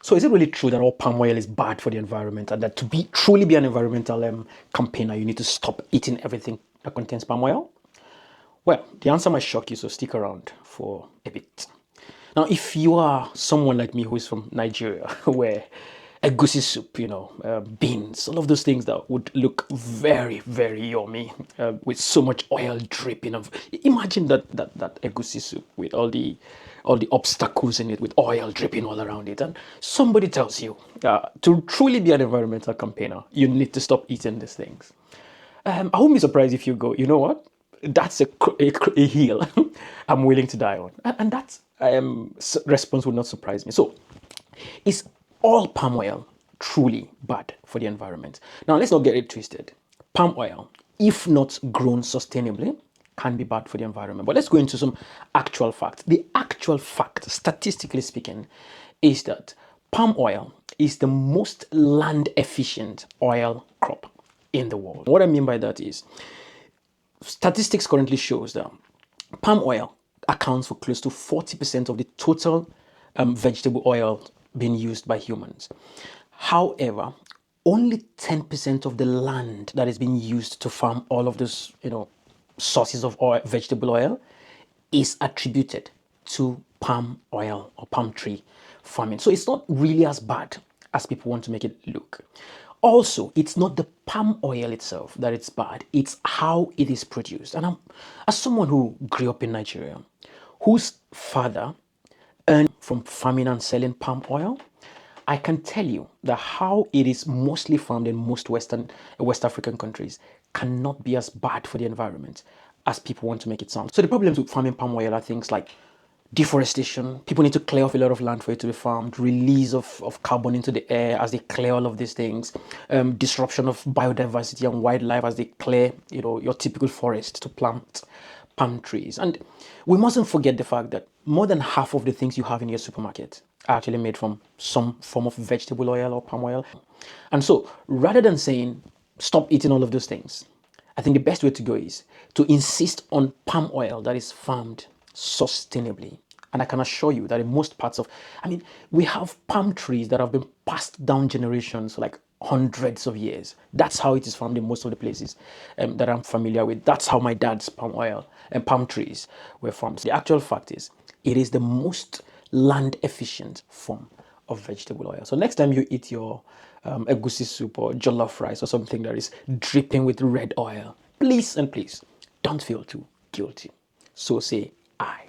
So is it really true that all palm oil is bad for the environment, and that to be truly be an environmental campaigner, you need to stop eating everything that contains palm oil? Well, the answer might shock you, so stick around for a bit. Now, if you are someone like me who is from Nigeria, where egusi soup, beans, all of those things that would look very, very yummy, with so much oil dripping of. Imagine that egusi soup with all the obstacles in it, with oil dripping all around it, and somebody tells you to truly be an environmental campaigner, you need to stop eating these things. I won't be surprised if you go, you know what? That's a hill I'm willing to die on. And that response would not surprise me. So, is all palm oil truly bad for the environment? Now, let's not get it twisted. Palm oil, if not grown sustainably, can be bad for the environment. But let's go into some actual facts. The actual fact, statistically speaking, is that palm oil is the most land efficient oil crop in the world. What I mean by that is statistics currently shows that palm oil accounts for close to 40% of the total vegetable oil being used by humans. However, only 10% of the land that is being used to farm all of those, sources of oil, vegetable oil, is attributed to palm oil or palm tree farming. So it's not really as bad as people want to make it look. Also, it's not the palm oil itself that it's bad, it's how it is produced. And as someone who grew up in Nigeria, whose father earned from farming and selling palm oil, I can tell you that how it is mostly farmed in most West African countries cannot be as bad for the environment as people want to make it sound. So the problems with farming palm oil are things like deforestation. People need to clear off a lot of land for it to be farmed, release of carbon into the air as they clear all of these things, disruption of biodiversity and wildlife as they clear, your typical forest to plant palm trees. And we mustn't forget the fact that more than half of the things you have in your supermarket are actually made from some form of vegetable oil or palm oil. And so rather than saying stop eating all of those things, I think the best way to go is to insist on palm oil that is farmed sustainably. And I can assure you that in most parts of, we have palm trees that have been passed down generations for like hundreds of years. That's how it is farmed in most of the places that I'm familiar with. That's how my dad's palm oil and palm trees were farmed. The actual fact is, it is the most land efficient form of vegetable oil. So next time you eat your egusi soup or jollof rice or something that is dripping with red oil, please and please don't feel too guilty. So say I.